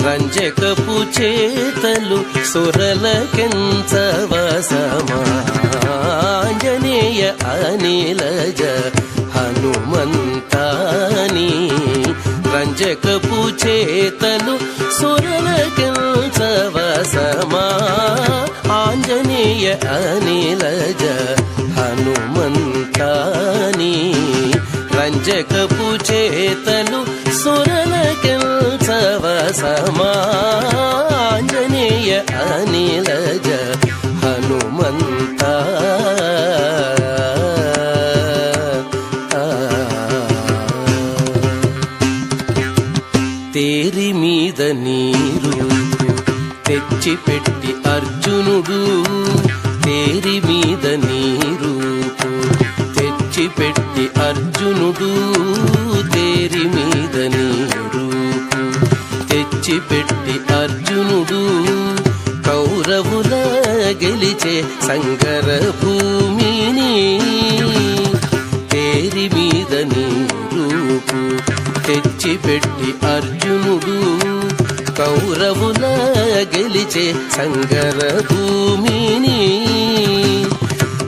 రంజకపు చేతలు సురలకెంచవసమాంజనేయ అనిలజ హనుమంతాని రంజకపు చేతలు సురలకెంచవసమా ఆంజనేయ అనిలజ హనుమంతాని రంజకపు చేతలు సురలకెంచవసమా ఆంజనేయ అనిలజ హనుమంత తేరి మీద నీరు తెచ్చిపెట్టి అర్జునుడు తేరి మీద నీరు తెచ్చిపెట్టి అర్జునుడు తేరి మీద నీరు తెచ్చిపెట్టి అర్జునుడు కౌరవుల గెలిచే సంగర భూమిని తేరి మీద నీరు తెచ్చిపెట్టి అర్జునుడు కౌరవుల గెలిచే సంగర భూమిని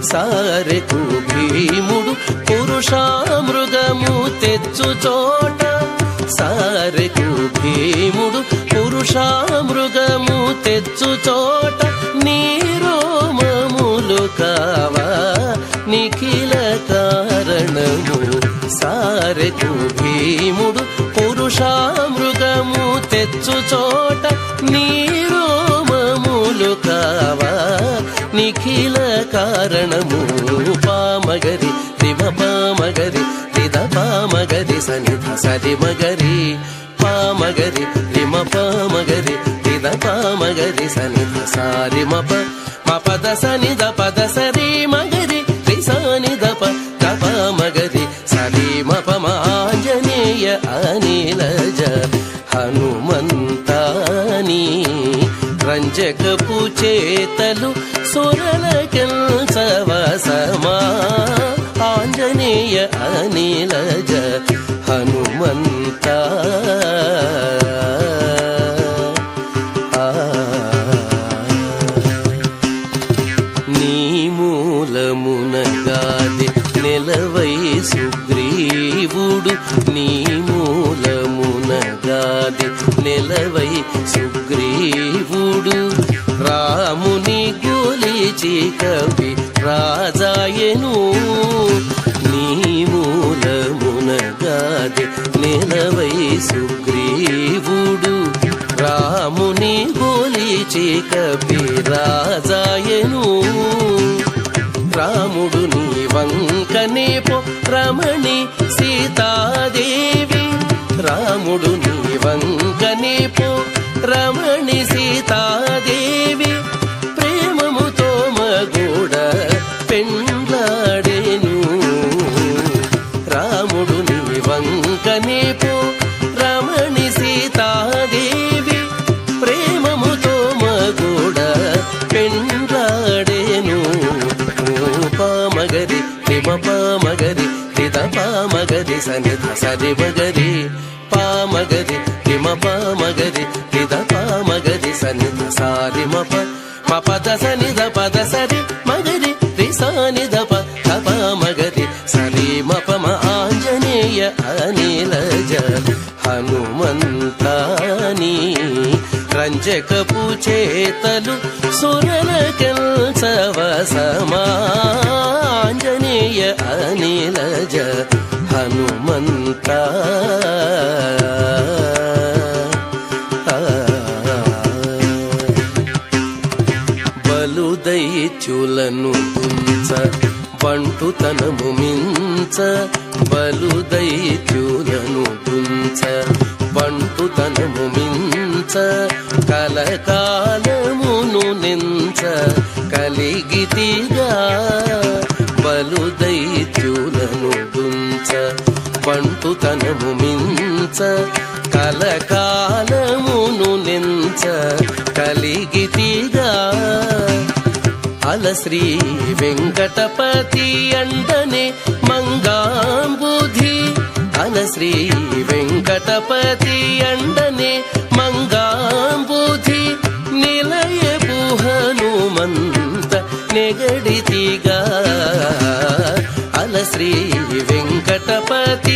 సారెకు భీముడు పురుషామృగము తెచ్చు చోట సారెకు భీముడు పురుషామృగము తెచ్చు చోట నీరోమములు కావా నిఖిల కారణము సారెకు భీముడు పురుషామృగము తెచ్చు చోట నీరోమములు కావా నిఖిల కారణము పామగరి రిమ పామగరి రిద పామగరి సనిధ సరి మగరి పామగరి రిమ పామగరి రిద పామగరి సనిధ సారి మప మపద సనిధ పద సరి మగరి రి సనిధ ప పామగరి సరి మప ఆంజనేయ అనిలజ హనుమంతాని రంజకపు చేతలు సురలకెంచవసమా ఆంజనేయ అనిలజ హనుమంత నీ మూలమునగాది నెలవై సుగ్రీవుడు నీ మూలమునగాది నెలవై సుగ్రీవుడు రాముని గొలిచి కవి రాజాయను నీ మూలమునగాది నెలవై సుగ్రీవుడు రాముని గొలిచి కవి రాజాయను రాముడు నీ వంకనే పో రమణి సీతాదేవి రాముడు నీ వంకనే పో రమణి సీతాదేవి ప్రేమముతో మగుడ పెండ్లాడెను రాముడు నీ వంకనే పో రమణి సీతాదేవి ప్రేమముతో మగుడ పెండ్లాడెను పామగరి రిమ పామగరి రిద పామగరి సనిధ సరి మగరి పామగరి రిమ పామగరి రిద పామగరి సనిధ సారి మప మపద సనిధ పద సరి మగరి రి సనిధ ప పామగరి సరి మప ఆంజనేయ అనిలజ హనుమంతాని రంజకపు చేతలు సురలకెంచవసమా ఆంజనేయ అనిలజ హనుమంత బలుదైత్యులను తుంచ బంటుతనము మించ బలుదైత్యులను తుంచ బంటుతనము మించ కలకాలమును నించ కలిగితిగా బలుదైత్యులను తుంచ బంటుతనము మించ కలకాలమును నించ కలిగితిగా అలశ్రీ వెంకటపతి అండనే మంగాంబుధి అలశ్రీ వెంకటపతి అండనే మంగా నెగడితిగా అల శ్రీ వెంకటపతి